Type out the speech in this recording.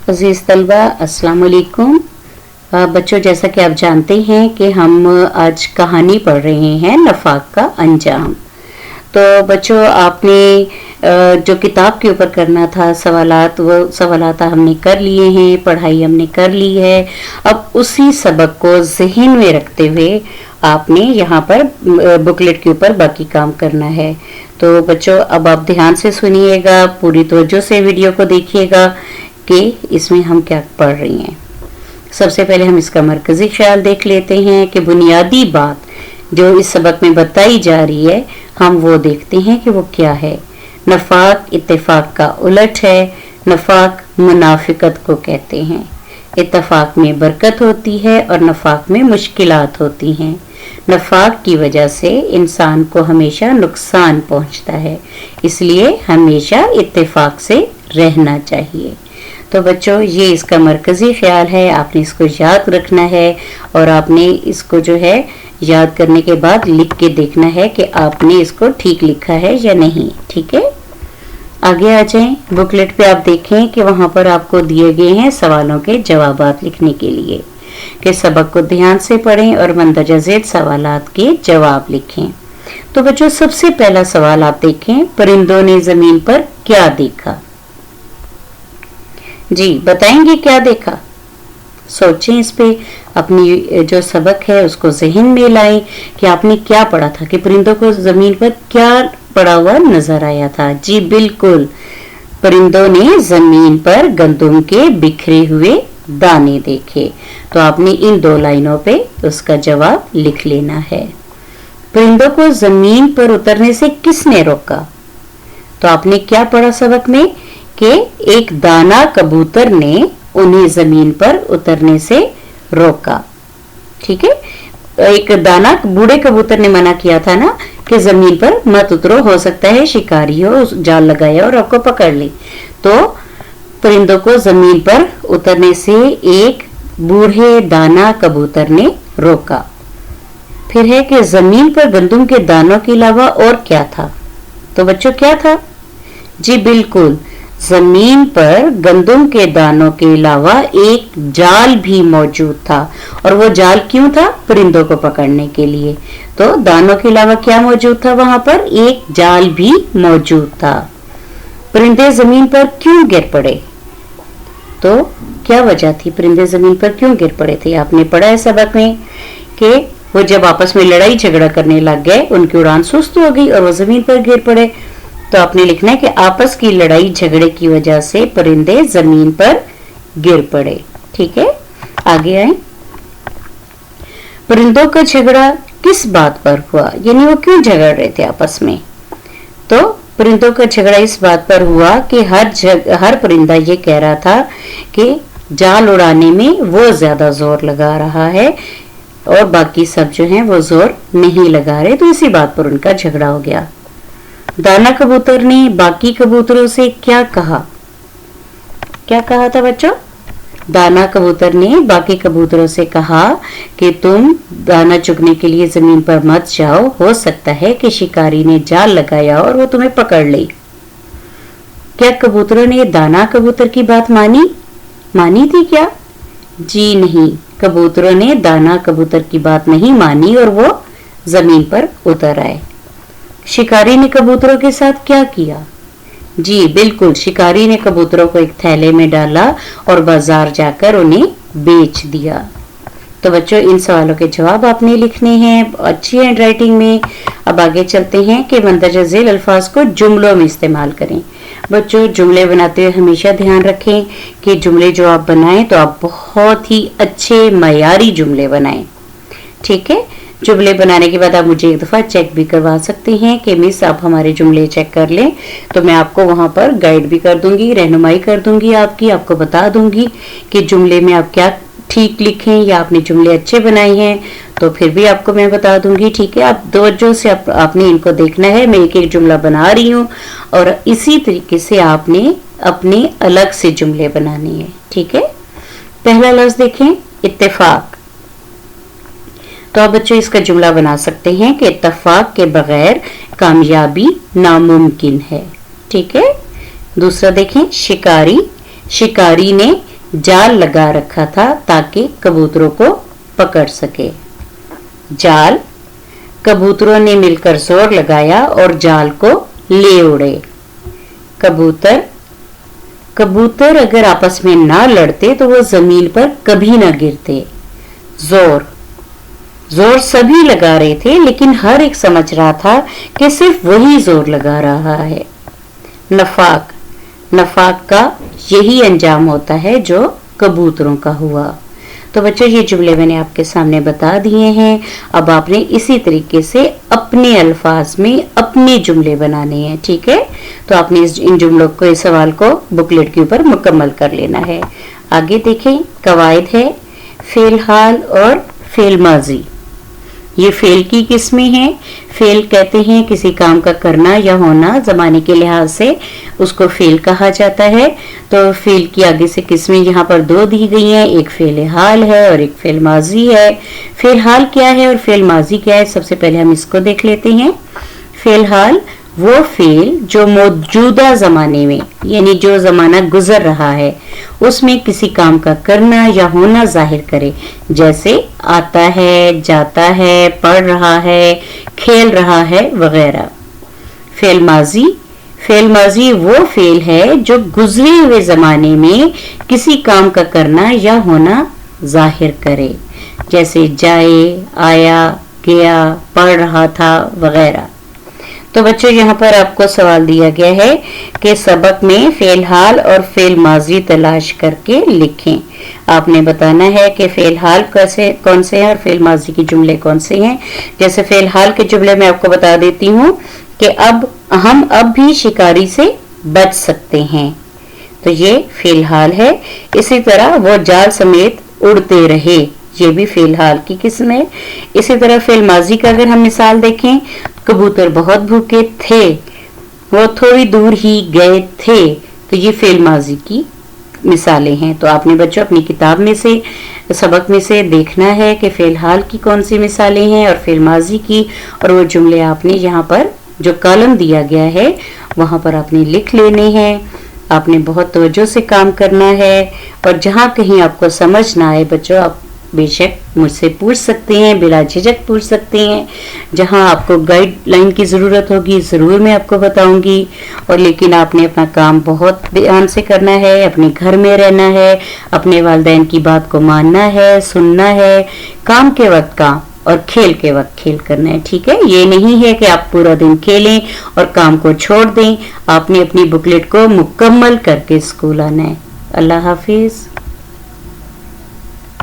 अजीज तलबा अस्सलाम वालेकुम। बच्चों, जैसा कि आप जानते हैं कि हम आज कहानी पढ़ रहे हैं नफाक का अंजाम। तो बच्चों, आपने जो किताब के ऊपर करना था सवालात, वो सवालात हमने कर लिए हैं, पढ़ाई हमने कर ली है। अब उसी सबक को जहन में रखते हुए आपने यहाँ पर बुकलेट के ऊपर बाकी काम करना है। तो बच्चों, अब आप ध्यान से सुनिएगा, पूरी तवज्जो से वीडियो को देखिएगा कि इसमें हम क्या पढ़ रही हैं। सबसे पहले हम इसका मरकजी ख्याल देख लेते हैं कि बुनियादी बात जो इस सबक में बताई जा रही है, हम वो देखते हैं कि वो क्या है। नफाक इत्तेफाक का उलट है। नफाक मुनाफिकत को कहते हैं। इत्तेफाक में बरकत होती है और नफाक में मुश्किलात होती हैं। नफाक की वजह से इंसान को हमेशा नुकसान पहुंचता है, इसलिए हमेशा इत्तेफाक से रहना चाहिए। तो बच्चों, ये इसका मरकजी ख्याल है, आपने इसको याद रखना है और आपने इसको जो है याद करने के बाद लिख के देखना है कि आपने इसको ठीक लिखा है या नहीं। ठीक है, आगे आ जाएं। बुकलेट पे आप देखें कि वहां पर आपको दिए गए हैं सवालों के जवाबात लिखने के लिए कि सबक को ध्यान से पढ़ें और मंदरजा ज़ेल सवालात के जवाब लिखें। तो बच्चों, सबसे पहला सवाल आप देखें, परिंदों ने जमीन पर क्या देखा? जी बताएंगे क्या देखा? सोचें इस पे, अपनी जो सबक है उसको जहन में लाएं कि आपने क्या पढ़ा था, कि परिंदों को जमीन पर क्या पड़ा हुआ नजर आया था। जी बिल्कुल, परिंदों ने जमीन पर गंदम के बिखरे हुए दाने देखे। तो आपने इन दो लाइनों पे उसका जवाब लिख लेना है। परिंदों को जमीन पर उतरने से किसने रोका? तो आपने क्या पढ़ा सबक में कि एक दाना कबूतर ने उन्हें जमीन पर उतरने से रोका। ठीक है, एक दाना बूढ़े कबूतर ने मना किया था ना कि जमीन पर मत उतरो, हो सकता है शिकारी हो, जाल लगाया और आपको पकड़ ली। तो परिंदों को जमीन पर उतरने से एक बूढ़े दाना कबूतर ने रोका। फिर है कि जमीन पर गंदम के दानों के अलावा और क्या था? तो बच्चों, क्या था? जी बिल्कुल, जमीन पर गंदम के दानों के अलावा एक जाल भी मौजूद था। और वो जाल क्यों था? परिंदों को पकड़ने के लिए। तो दानों के अलावा क्या मौजूद था? वहां पर एक जाल भी मौजूद था। परिंदे जमीन पर क्यों गिर पड़े? तो क्या वजह थी परिंदे जमीन पर क्यों गिर पड़े थे? आपने पढ़ा है सबक में कि वो जब आपस में लड़ाई झगड़ा करने लग गए, उनकी उड़ान सुस्त हो गई और वो जमीन पर गिर पड़े। तो आपने लिखना है कि आपस की लड़ाई झगड़े की वजह से परिंदे जमीन पर गिर पड़े। ठीक है, आगे आए। परिंदों का झगड़ा किस बात पर हुआ, यानी वो क्यों झगड़ रहे थे आपस में? तो परिंदों का झगड़ा इस बात पर हुआ कि हर परिंदा ये कह रहा था कि जाल उड़ाने में वो ज्यादा जोर लगा रहा है और बाकी सब जो हैं वो जोर नहीं लगा रहे। तो इसी बात पर उनका झगड़ा हो गया। दाना कबूतर ने बाकी कबूतरों से क्या कहा? क्या कहा था बच्चों? दाना कबूतर ने बाकी कबूतरों से कहा कि तुम दाना चुगने के लिए जमीन पर मत जाओ, हो सकता है कि शिकारी ने जाल लगाया और वो तुम्हें पकड़ ले। क्या कबूतरों ने दाना कबूतर की बात मानी थी क्या? जी नहीं, कबूतरों ने दाना कबूतर की बात नहीं मानी और वो जमीन पर उतर आए। शिकारी ने कबूतरों के साथ क्या किया? जी बिल्कुल, शिकारी ने कबूतरों को एक थैले में डाला और बाजार जाकर उन्हें बेच दिया। तो बच्चों, इन सवालों के जवाब आपने लिखने हैं अच्छी हैंड राइटिंग में। अब आगे चलते हैं कि मंदरजा ज़ेल अल्फाज को जुमलों में इस्तेमाल करें। बच्चों, जुमले बनाते हुए हमेशा ध्यान रखें कि जुमले जो आप बनाएं तो आप बहुत ही अच्छे मयारी जुमले बनाएं। ठीक है, जुमले बनाने के बाद आप मुझे एक दफ़ा चेक भी करवा सकते हैं कि मिस आप हमारे जुमले चेक कर लें। तो मैं आपको वहाँ पर गाइड भी कर दूंगी, रहनुमाई कर दूंगी आपको बता दूंगी कि जुमले में आप क्या ठीक लिखें या आपने जुमले अच्छे बनाए हैं तो फिर भी आपको मैं बता दूंगी। ठीक है, आप तवज्जो से आपने इनको देखना है। मैं एक एक जुमला बना रही हूँ और इसी तरीके से आपने अपने अलग से जुमले बनाने हैं। ठीक है, पहला लफ्ज देखें, इत्तेफाक। तो आप बच्चों इसका जुमला बना सकते हैं कि इत्तेफाक के बगैर कामयाबी नामुमकिन है। ठीक है, दूसरा देखें, शिकारी। शिकारी ने जाल लगा रखा था ताकि कबूतरों को पकड़ सके। जाल, कबूतरों ने मिलकर जोर लगाया और जाल को ले उड़े। कबूतर, कबूतर अगर आपस में ना लड़ते तो वो जमीन पर कभी ना गिरते। जोर, जोर सभी लगा रहे थे लेकिन हर एक समझ रहा था कि सिर्फ वही जोर लगा रहा है। नफाक, नफाक का यही अंजाम होता है जो कबूतरों का हुआ। तो बच्चों ये जुमले मैंने आपके सामने बता दिए हैं। अब आपने इसी तरीके से अपने अल्फाज में अपने जुमले बनाने हैं, ठीक है। तो आपने इन जुमलों को, इस सवाल को बुकलेट के ऊपर मुकम्मल कर लेना है। आगे देखें, कवायद है फेल हाल और फेल माजी। ये फेल की किस्में हैं। फेल कहते हैं किसी काम का करना या होना, जमाने के लिहाज से उसको फेल कहा जाता है। तो फेल की आगे से किस्में यहाँ पर दो दी गई हैं, एक फेल हाल है और एक फेल माजी है। फेल हाल क्या है और फेल माजी क्या है, सबसे पहले हम इसको देख लेते हैं। फेल हाल वो फेल जो मौजूदा जमाने में, यानी जो जमाना गुजर रहा है, उसमें किसी काम का करना या होना जाहिर करे, जैसे आता है, जाता है, पढ़ रहा है, खेल रहा है वगैरह। फेल माजी, फेल माजी वो फेल है जो गुजरे हुए जमाने में किसी काम का करना या होना जाहिर करे, जैसे जाए, आया, गया, पढ़ रहा था वगैरह। तो बच्चों यहाँ पर आपको सवाल दिया गया है कि सबक में फेल हाल और फेल माजी तलाश करके लिखें। आपने बताना है कि फेल हाल कैसे, कौन से हैं और फेल माजी के जुमले कौन से हैं। जैसे फेल हाल के जुमले में आपको बता देती हूँ कि हम अब भी शिकारी से बच सकते हैं, तो ये फेल हाल है। इसी तरह वो जाल समेत उड़ते रहे, ये भी फेल हाल की किस्म है। इसी तरह फेल माजी का अगर हम मिसाल देखें, कबूतर बहुत भूखे थे, वो थोड़ी दूर ही गए थे, तो ये फेल माजी की मिसालें हैं। तो आपने बच्चों अपनी किताब में से, सबक में से देखना है कि फेल हाल की कौन सी मिसालें हैं और फेल माजी की, और वो जुमले आपने यहाँ पर जो कॉलम दिया गया है वहां पर आपने लिख लेने हैं। आपने बहुत तवज्जो से काम करना है, और जहाँ कहीं आपको समझ ना आए बच्चों, आप बेशक मुझसे पूछ सकते हैं, बिला झिझक पूछ सकते हैं। जहां आपको गाइडलाइन की ज़रूरत होगी ज़रूर मैं आपको बताऊंगी। और लेकिन आपने अपना काम बहुत ध्यान से करना है, अपने घर में रहना है, अपने वालिदैन की बात को मानना है, सुनना है, काम के वक्त काम और खेल के वक्त खेल करना है, ठीक है। ये नहीं है कि आप पूरा दिन खेलें और काम को छोड़ दें। आपने अपनी बुकलेट को मुकम्मल करके स्कूल आना है। अल्लाह हाफिज।